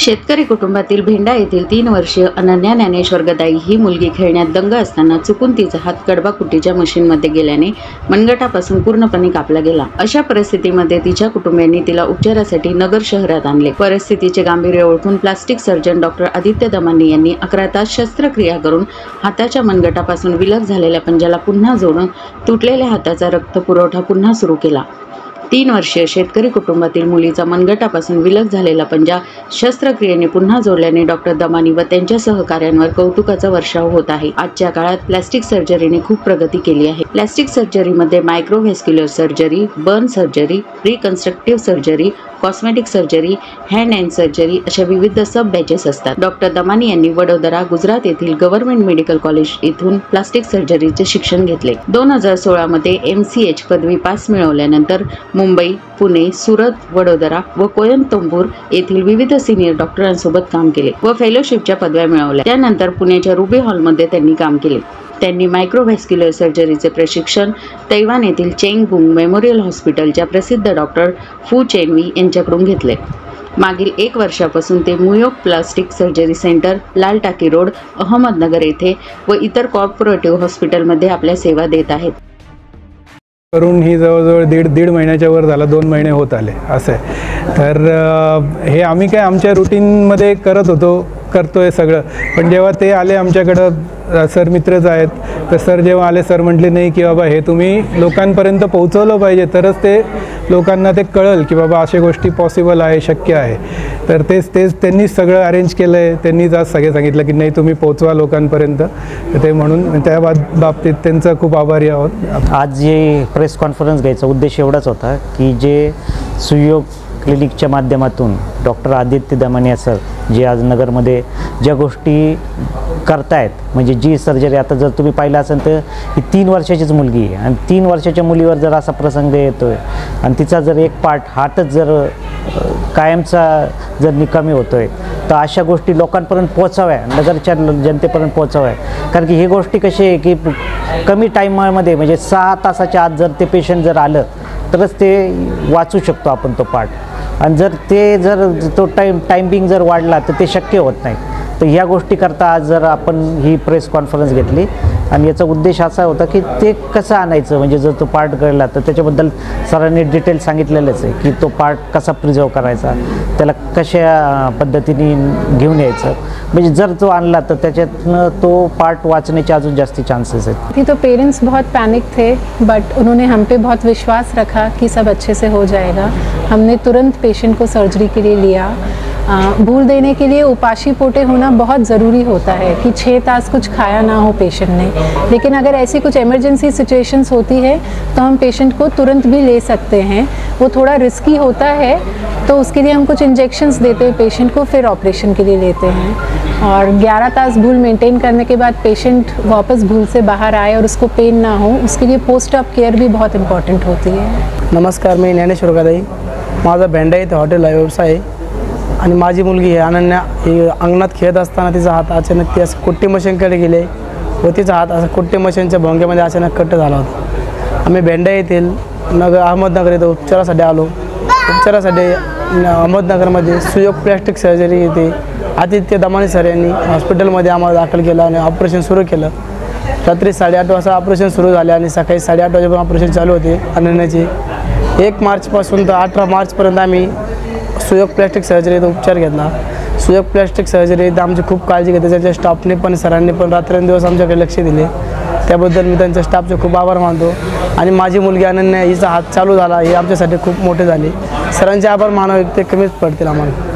शेतकरी कुटुंबातील भेंडा येथील 3 वर्षीय अनन्या ज्ञानेश्वर गदाई ही मुलगी खेळण्यात दंग असताना चुकून तिचा हात कडबाकुटीच्या मशीनमध्ये गेल्याने मनगटापासून पूर्णपणे कापला गेला। अशा परिस्थितीमध्ये तिच्या कुटुंबियांनी तिला उपचारासाठी नगर शहरात आणले। परिस्थितीचे गांभीर्य ओळखून plastic surgeon doctor Aditya Damani यांनी 11 तास शस्त्रक्रिया करून हाताच्या मनगटापासून विलग झालेल्या पंजाला पुन्हा जोडून तुटलेल्या हाताचा रक्त पुरवठा पुन्हा सुरू केला। 3 वर्षीय शेतकरी कुटुंबातील मुलीचा मनगटापासून विलग झालेला पंजा शस्त्रक्रियेने पुन्हा जोडल्याने डॉक्टर दमानी व त्यांच्या सहकाऱ्यांवर कौतुकाचा वर्षाव होत आहे। आजच्या काळात प्लास्टिक सर्जरीने खूप प्रगती केली आहे। प्लास्टिक सर्जरीमध्ये microvascular surgery, burn surgery, reconstructive surgery, cosmetic surgery, hand and surgery अशा विविध सब बॅचेस असतात। डॉक्टर दमानी यांनी वडोदरा, गुजरात येथील गव्हर्नमेंट मेडिकल कॉलेज येथून प्लास्टिक सर्जरीचे शिक्षण घेतले। 2016 मध्ये MCH पदवी पास मिळवल्यानंतर मुंबई, पुणे, सुरत, वडोदरा व कोयंबतूर येथील विविध सिनियर डॉक्टरांसोबत काम केले व फेलोशिपच्या पदव्या मिळवल्या। त्यानंतर पुण्याच्या रुबी हॉलमध्ये त्यांनी काम केले। त्यांनी मायक्रोव्हेस्क्युलर सर्जरीचे प्रशिक्षण तैवान येथील चेंगबुंग मेमोरियल हॉस्पिटलच्या प्रसिद्ध डॉक्टर फू चेनवी यांच्याकडून घेतले। मागील 1 वर्षापासून ते मुयोक प्लास्टिक सर्जरी सेंटर, लाल टाकी रोड, अहमदनगर येथे व इतर कॉर्पोरेटिव्ह हॉस्पिटलमध्ये आपल्या सेवा देत आहेत। करून ही जवळजवळ दीड महिन्याच्या वर झाला, 2 महिने होत आले असं आहे। तर हे आम्ही काय आमच्या रुटीनमध्ये करतोय सगळं, पण जेव्हा ते आले आमच्याकडं, सर मित्रच आहेत, तर सर जेव्हा आले, सर म्हटले नाही की बाबा हे तुम्ही लोकांपर्यंत पोहोचवलं पाहिजे, तरच ते लोकांना ते कळेल की बाबा अशा गोष्टी पॉसिबल आहे, शक्य आहे। तर तेच त्यांनीच सगळं अरेंज केलं आहे। त्यांनीच आज सगळे सांगितलं की नाही तुम्ही पोहोचवा लोकांपर्यंत, ते म्हणून त्या बाबतीत त्यांचं खूप आभारी आहोत। आज जे प्रेस कॉन्फरन्स घ्यायचा उद्देश एवढाच होता की जे सुयोग क्लिनिकच्या माध्यमातून डॉक्टर आदित्य दमानी सर जे आज नगरमध्ये ज्या गोष्टी करतायत, म्हणजे जी सर्जरी आता जर तुम्ही पाहिलं असेल तर ही 3 वर्षाचीच मुलगी आहे आणि 3 वर्षाच्या मुलीवर जर असा प्रसंग येतोय आणि तिचा जर एक पार्ट हातच जर कायमचा जर निकामी होतोय, तर अशा गोष्टी लोकांपर्यंत पोहोचाव्या, नगरच्या जनतेपर्यंत पोहोचाव्या। कारण की ही गोष्टी कशी आहे की कमी टाईममध्ये म्हणजे 6 तासाच्या आत जर ते पेशंट जर आलं तरच ते वाचू शकतो आपण तो पार्ट, आणि जर तो टायमिंग जर वाढला तर ते शक्य होत नाही। तर ह्या गोष्टी करता आज जर आपण ही प्रेस कॉन्फरन्स घेतली आणि याचा उद्देश असा होता की ते कसं आणायचं, म्हणजे जर तो पार्ट गळला तर त्याच्याबद्दल सरांनी डिटेल सांगितलेलंच आहे की तो पार्ट कसा प्रिझर्व करायचा, त्याला कशा पद्धतीने घेऊन यायचं, म्हणजे जर तो आणला तर त्याच्यातनं तो पार्ट वाचण्याचे अजून जास्ती चांसेस आहेत। अभी तो पेरेंट्स बहुत पैनिक थे, बट उन्होंने हम पे बहुत विश्वास रखा कि सब अच्छे से हो जाएगा। हमने तुरंत पेशेंट को सर्जरी के लिए लिया। भूल देने के लिए उपाशी पोटे होना बहुत ज़रूरी होता है कि 6 तास कुछ खाया ना हो पेशेंट ने, लेकिन अगर ऐसी कुछ इमरजेंसी सिचुएशंस होती है तो हम पेशेंट को तुरंत भी ले सकते हैं। वो थोड़ा रिस्की होता है तो उसके लिए हम कुछ इंजेक्शंस देते हैं पेशेंट को, फिर ऑपरेशन के लिए लेते हैं। और 11 तास भूल मेंटेन करने के बाद पेशेंट वापस भूल से बाहर आए और उसको पेन ना हो, उसके लिए पोस्ट ऑप केयर भी बहुत इम्पॉर्टंट होती है। नमस्कार, मी ज्ञानेश्वर गदाई, माझा भेंडा येथे हॉटेल व्यवसाय आहे आणि माझी मुलगी आहे अनन्या, ही अंगणात खेळत असताना तिचा हात अचानक ती असं कुट्टी मशीनकडे गेले व तिचा हात असं कुट्टी मशीनच्या भोंग्यामध्ये अचानक कट झाला होता। आम्ही भेंडा येथील अहमदनगर येथे उपचारासाठी आलो। उपचारासाठी अहमदनगरमध्ये सुयोग प्लास्टिक सर्जरी येते आदित्य दमानी सर यांनी हॉस्पिटलमध्ये आम्हाला दाखल केलं आणि ऑपरेशन सुरू केलं। रात्री 8:30 वाजता ऑपरेशन सुरू झाले आणि सकाळी 8:30 वाजेपर्यंत ऑपरेशन चालू होते अनन्याची। 1 मार्चपासून तर 18 मार्चपर्यंत आम्ही सुयोग प्लास्टिक सर्जरीचा उपचार घेतला। सुयोग प्लास्टिक सर्जरीत आमची खूप काळजी घेते, त्याच्या स्टाफने पण सरांनी पण रात्रंदिवस आमच्याकडे लक्ष दिले, त्याबद्दल मी त्यांच्या स्टाफचे खूप आभार मानतो। आणि माझी मुलगी अनन्या हिचा हात चालू झाला, हे आमच्यासाठी खूप मोठे झाले। सरांचे आभार मानावे ते कमीच पडतील आम्हाला।